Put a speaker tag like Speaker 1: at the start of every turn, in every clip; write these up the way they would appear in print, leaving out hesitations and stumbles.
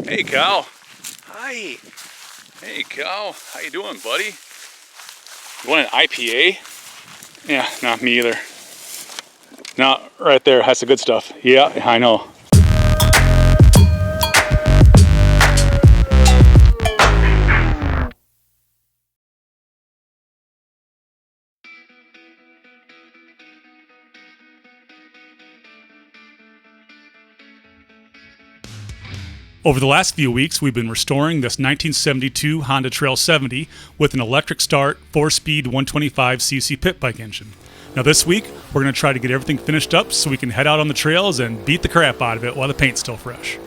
Speaker 1: Hey, Cal. Hi. Hey, Cal. How you doing, buddy? You want an IPA? Yeah, not me either. No, right there. That's the good stuff. Yeah, I know. Over the last few weeks, we've been restoring this 1972 Honda Trail 70 with an electric start, 4-speed 125cc pit bike engine. Now this week, we're going to try to get everything finished up so we can head out on the trails and beat the crap out of it while the paint's still fresh.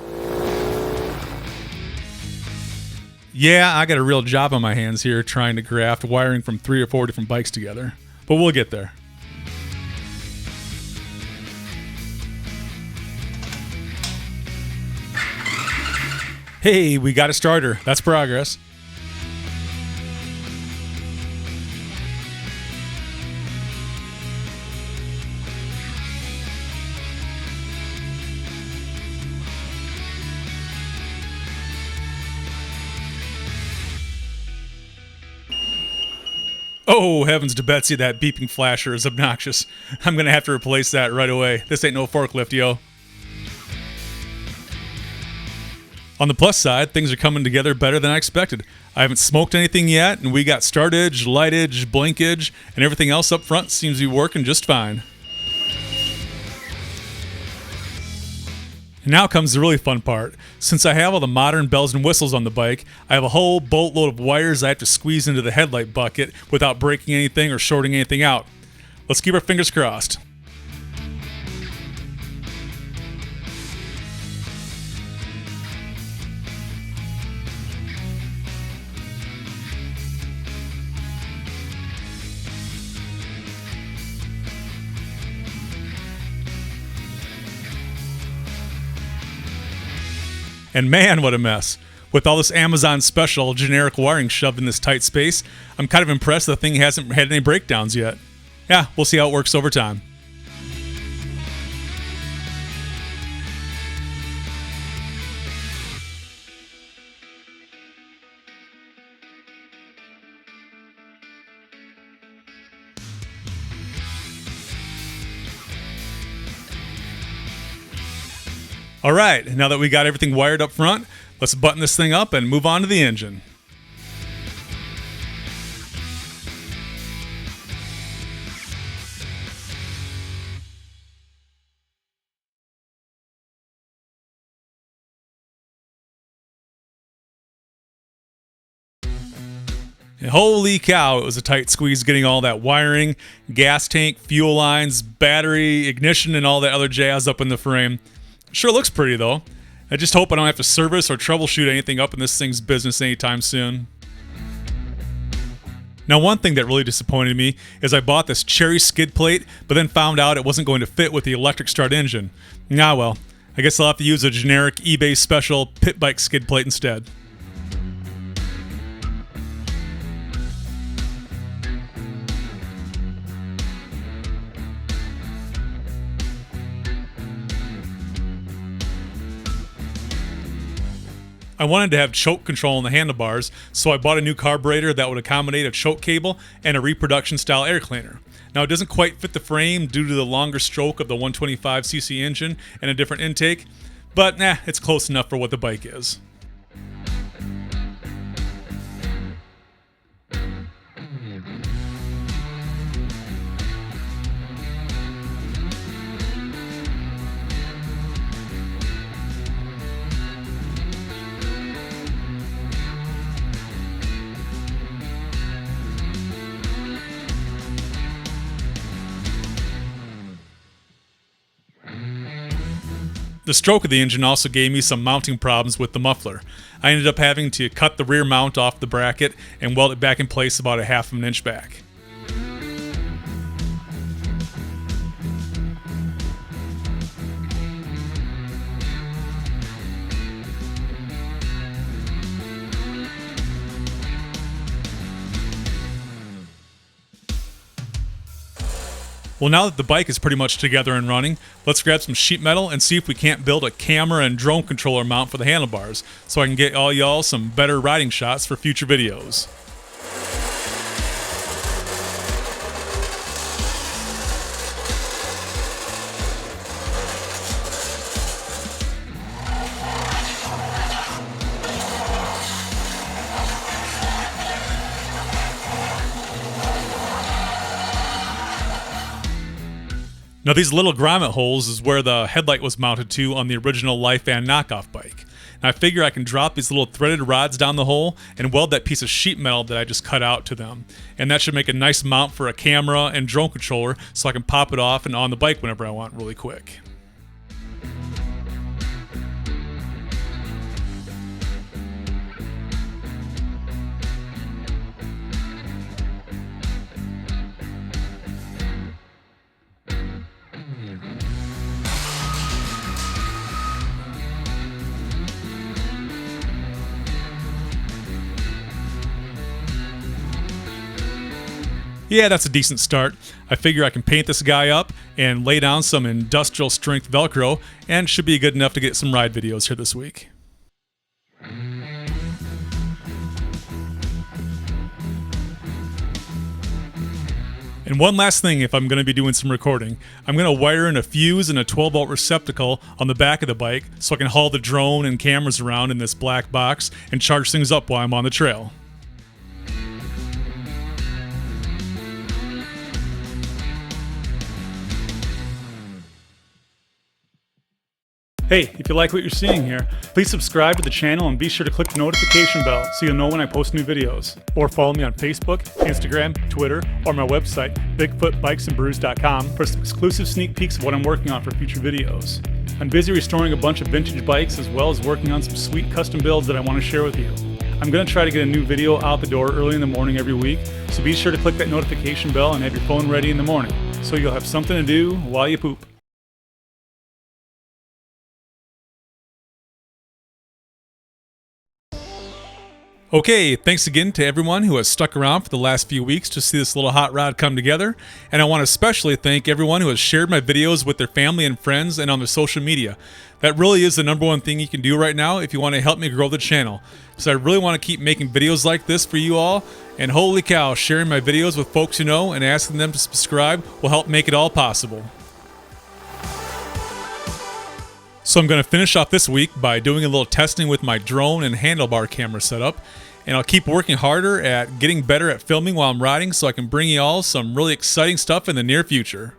Speaker 1: Yeah, I got a real job on my hands here trying to graft wiring from 3 or 4 different bikes together, but we'll get there. Hey, we got a starter. That's progress. Oh, heavens to Betsy, that beeping flasher is obnoxious. I'm going to have to replace that right away. This ain't no forklift, yo. On the plus side, things are coming together better than I expected. I haven't smoked anything yet, and we got start edge, light edge, blink edge, and everything else up front seems to be working just fine. And now comes the really fun part. Since I have all the modern bells and whistles on the bike, I have a whole boatload of wires I have to squeeze into the headlight bucket without breaking anything or shorting anything out. Let's keep our fingers crossed. And man, what a mess. With all this Amazon special generic wiring shoved in this tight space, I'm kind of impressed the thing hasn't had any breakdowns yet. Yeah, we'll see how it works over time. All right, now that we got everything wired up front, let's button this thing up and move on to the engine. And holy cow, it was a tight squeeze getting all that wiring, gas tank, fuel lines, battery, ignition, and all that other jazz up in the frame. Sure looks pretty though. I just hope I don't have to service or troubleshoot anything up in this thing's business anytime soon. Now, one thing that really disappointed me is I bought this cherry skid plate, but then found out it wasn't going to fit with the electric start engine. Ah well, I guess I'll have to use a generic eBay special pit bike skid plate instead. I wanted to have choke control on the handlebars, so I bought a new carburetor that would accommodate a choke cable and a reproduction style air cleaner. Now it doesn't quite fit the frame due to the longer stroke of the 125cc engine and a different intake, but it's close enough for what the bike is. The stroke of the engine also gave me some mounting problems with the muffler. I ended up having to cut the rear mount off the bracket and weld it back in place about a half of an inch back. Well, now that the bike is pretty much together and running, let's grab some sheet metal and see if we can't build a camera and drone controller mount for the handlebars so I can get all y'all some better riding shots for future videos. Now these little grommet holes is where the headlight was mounted to on the original Lifan knockoff bike. Now I figure I can drop these little threaded rods down the hole and weld that piece of sheet metal that I just cut out to them. And that should make a nice mount for a camera and drone controller so I can pop it off and on the bike whenever I want really quick. Yeah, that's a decent start. I figure I can paint this guy up and lay down some industrial strength Velcro, and should be good enough to get some ride videos here this week. And one last thing, if I'm going to be doing some recording, I'm going to wire in a fuse and a 12-volt receptacle on the back of the bike so I can haul the drone and cameras around in this black box and charge things up while I'm on the trail. Hey, if you like what you're seeing here, please subscribe to the channel and be sure to click the notification bell so you'll know when I post new videos. Or follow me on Facebook, Instagram, Twitter, or my website, BigfootBikesandBrews.com, for some exclusive sneak peeks of what I'm working on for future videos. I'm busy restoring a bunch of vintage bikes as well as working on some sweet custom builds that I want to share with you. I'm going to try to get a new video out the door early in the morning every week, so be sure to click that notification bell and have your phone ready in the morning so you'll have something to do while you poop. Okay, thanks again to everyone who has stuck around for the last few weeks to see this little hot rod come together, and I want to especially thank everyone who has shared my videos with their family and friends and on their social media. That really is the #1 thing you can do right now if you want to help me grow the channel, because I really want to keep making videos like this for you all, and holy cow, sharing my videos with folks you know and asking them to subscribe will help make it all possible. So I'm going to finish off this week by doing a little testing with my drone and handlebar camera setup, and I'll keep working harder at getting better at filming while I'm riding so I can bring you all some really exciting stuff in the near future.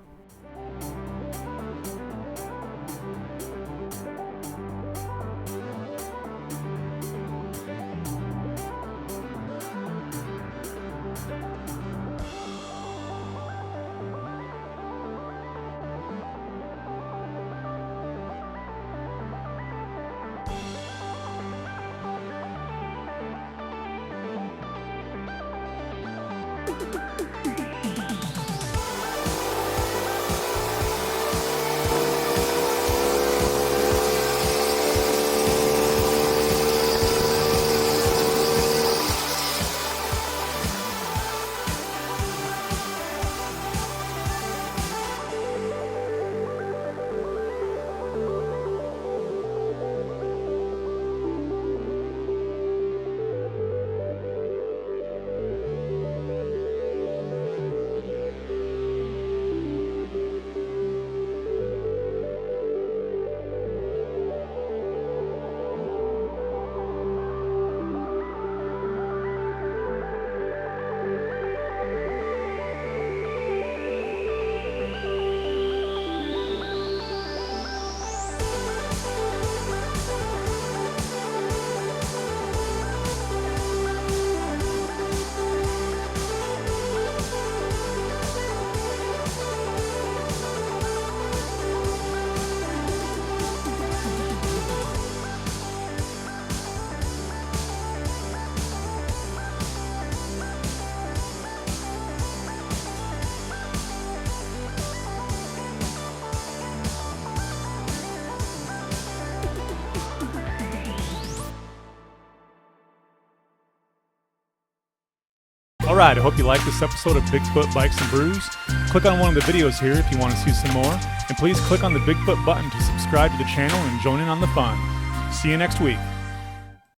Speaker 1: Alright, I hope you liked this episode of Bigfoot Bikes and Brews. Click on one of the videos here if you want to see some more, and please click on the Bigfoot button to subscribe to the channel and join in on the fun. See you next week.